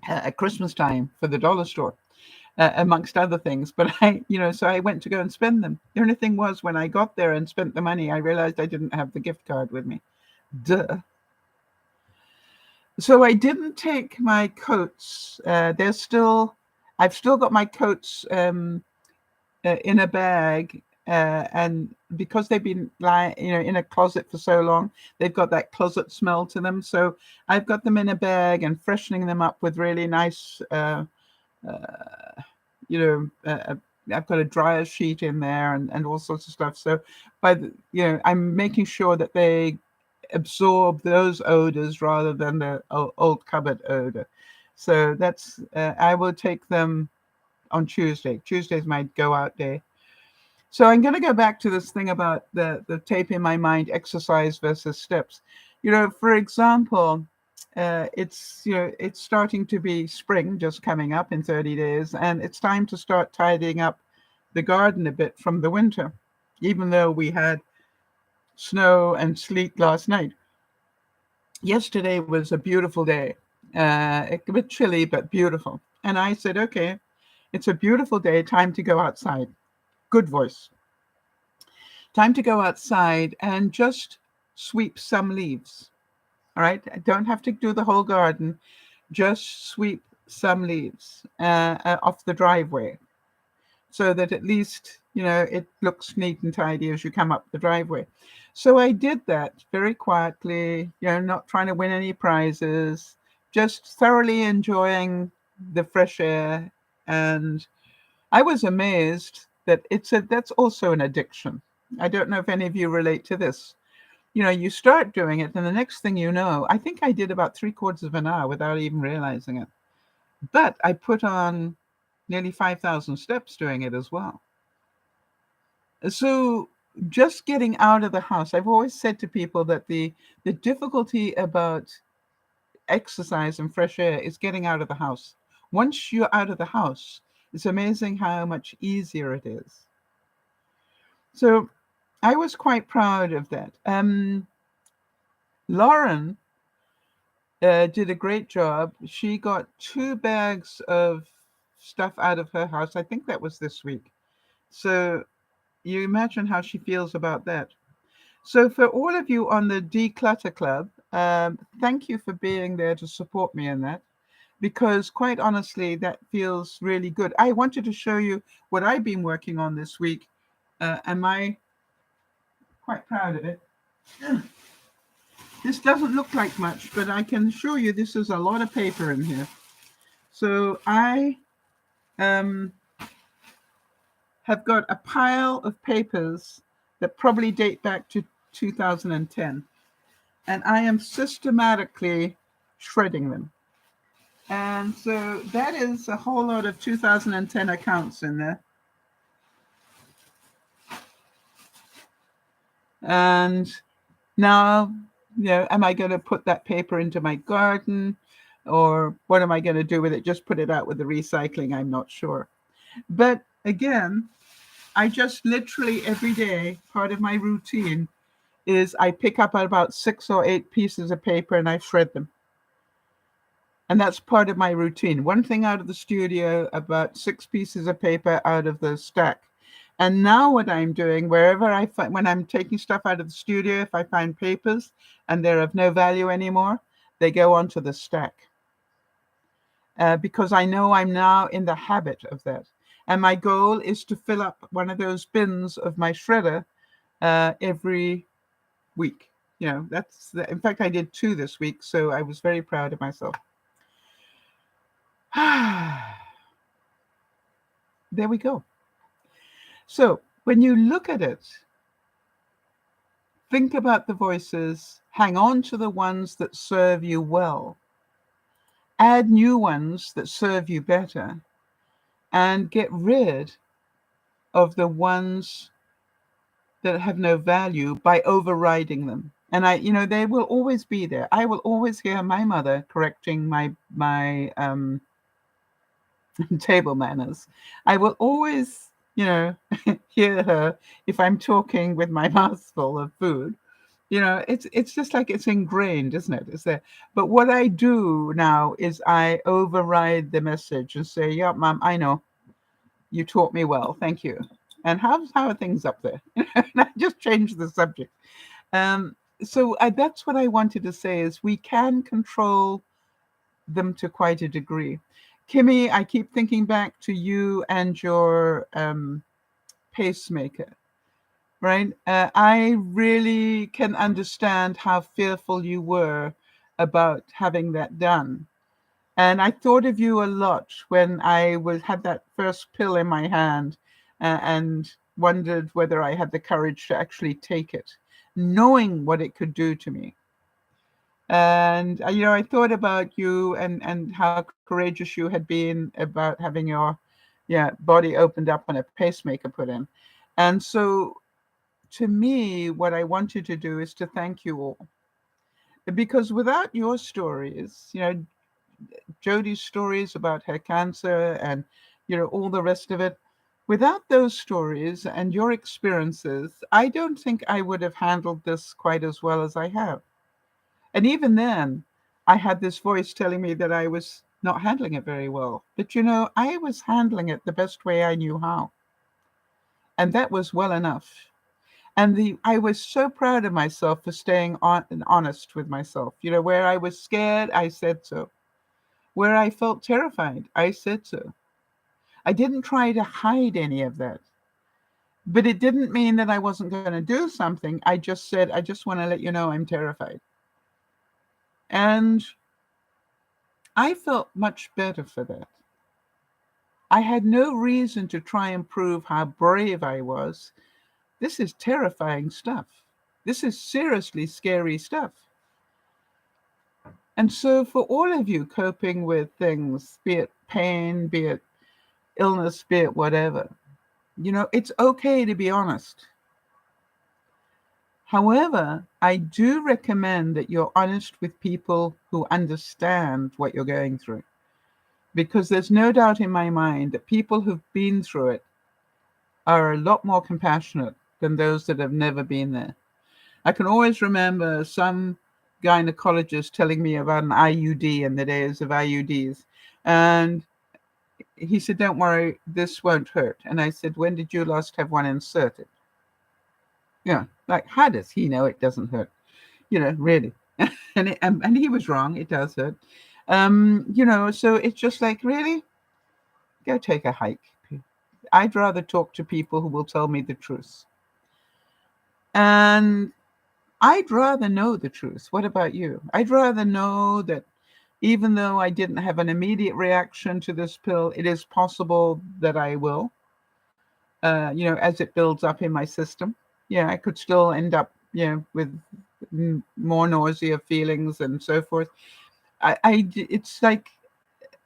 at Christmas time for the dollar store, amongst other things. But so I went to go and spend them. The only thing was, when I got there and spent the money, I realized I didn't have the gift card with me. Duh. So I didn't take my coats. I've still got my coats in a bag, and because they've been lying, in a closet for so long, they've got that closet smell to them. So I've got them in a bag and freshening them up with really nice, uh, you know, I've got a dryer sheet in there and all sorts of stuff. So I'm making sure that they absorb those odors rather than the old cupboard odor. So I will take them on Tuesday. Tuesday's my go out day. So I'm going to go back to this thing about the tape in my mind, exercise versus steps. For example, it's starting to be spring, just coming up in 30 days, and it's time to start tidying up the garden a bit from the winter, even though we had snow and sleet last night. Yesterday was a beautiful day, a bit chilly, but beautiful. And I said, okay, it's a beautiful day, time to go outside. Good voice. Time to go outside and just sweep some leaves. All right. I don't have to do the whole garden. Just sweep some leaves off the driveway, so that at least, it looks neat and tidy as you come up the driveway. So I did that very quietly, not trying to win any prizes, just thoroughly enjoying the fresh air. And I was amazed that that's also an addiction. I don't know if any of you relate to this. You start doing it, and the next thing you know, I think I did about 3/4 of an hour without even realizing it. But I put on nearly 5,000 steps doing it as well. So just getting out of the house, I've always said to people that the difficulty about exercise and fresh air is getting out of the house. Once you're out of the house, it's amazing how much easier it is. So I was quite proud of that. Lauren did a great job. She got 2 bags of stuff out of her house. I think that was this week. So you imagine how she feels about that. So for all of you on the Declutter Club, thank you for being there to support me in that, because quite honestly, that feels really good. I wanted to show you what I've been working on this week. Am I quite proud of it? This doesn't look like much, but I can assure you this is a lot of paper in here. So I have got a pile of papers that probably date back to 2010. And I am systematically shredding them. And so that is a whole lot of 2010 accounts in there. And now, am I going to put that paper into my garden, or what am I going to do with it? Just put it out with the recycling? I'm not sure. But again, I just literally every day, part of my routine is I pick up about 6 or 8 pieces of paper and I shred them. And that's part of my routine. One thing out of the studio, about 6 pieces of paper out of the stack. And now what I'm doing, wherever I find, when I'm taking stuff out of the studio, if I find papers and they're of no value anymore, they go onto the stack. Because I know I'm now in the habit of that. And my goal is to fill up one of those bins of my shredder every week. In fact, I did 2 this week, so I was very proud of myself. There we go. So when you look at it, think about the voices, hang on to the ones that serve you well, add new ones that serve you better, and get rid of the ones that have no value by overriding them. And they will always be there. I will always hear my mother correcting my table manners. I will always you know, hear her if I'm talking with my mouth full of food. It's just like it's ingrained, isn't it? It's there. But what I do now is I override the message and say, "Yeah, Mom, I know you taught me well. Thank you." And how are things up there? And I just change the subject. So that's what I wanted to say is we can control them to quite a degree. Kimmy, I keep thinking back to you and your pacemaker, right? I really can understand how fearful you were about having that done. And I thought of you a lot when I had that first pill in my hand, and wondered whether I had the courage to actually take it, knowing what it could do to me. And I thought about you and how courageous you had been about having your body opened up and a pacemaker put in. And so to me, what I wanted to do is to thank you all. Because without your stories, Jodi's stories about her cancer and, all the rest of it, without those stories and your experiences, I don't think I would have handled this quite as well as I have. And even then, I had this voice telling me that I was not handling it very well. But, I was handling it the best way I knew how. And that was well enough. And I was so proud of myself for staying honest with myself. Where I was scared, I said so. Where I felt terrified, I said so. I didn't try to hide any of that. But it didn't mean that I wasn't going to do something. I just said, I just want to let you know I'm terrified. And I felt much better for that. I had no reason to try and prove how brave I was. This is terrifying stuff. This is seriously scary stuff. And so, for all of you coping with things, be it pain, be it illness, be it whatever, it's okay to be honest. However, I do recommend that you're honest with people who understand what you're going through. Because there's no doubt in my mind that people who've been through it are a lot more compassionate than those that have never been there. I can always remember some gynecologist telling me about an IUD in the days of IUDs. And he said, "Don't worry, this won't hurt." And I said, "When did you last have one inserted?" Like, how does he know it doesn't hurt? Really. And he was wrong. It does hurt. So it's just like, really? Go take a hike. I'd rather talk to people who will tell me the truth. And I'd rather know the truth. What about you? I'd rather know that even though I didn't have an immediate reaction to this pill, it is possible that I will, as it builds up in my system. Yeah, I could still end up, with more nausea feelings and so forth. It's like,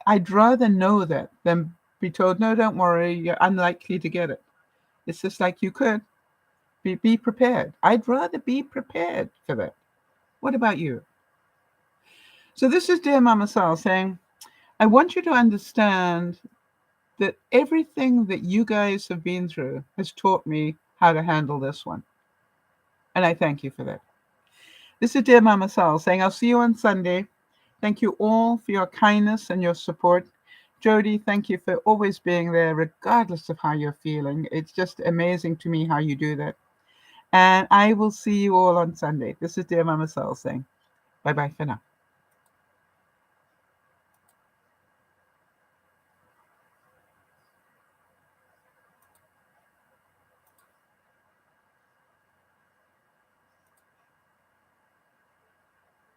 I'd rather know that than be told, "No, don't worry, you're unlikely to get it." It's just like, you could be prepared. I'd rather be prepared for that. What about you? So this is Dear Mama Sal saying, I want you to understand that everything that you guys have been through has taught me how to handle this one. And I thank you for that. This is Dear Mama Sal saying, I'll see you on Sunday. Thank you all for your kindness and your support. Jodi, thank you for always being there, regardless of how you're feeling. It's just amazing to me how you do that. And I will see you all on Sunday. This is Dear Mama Sal saying, bye-bye for now.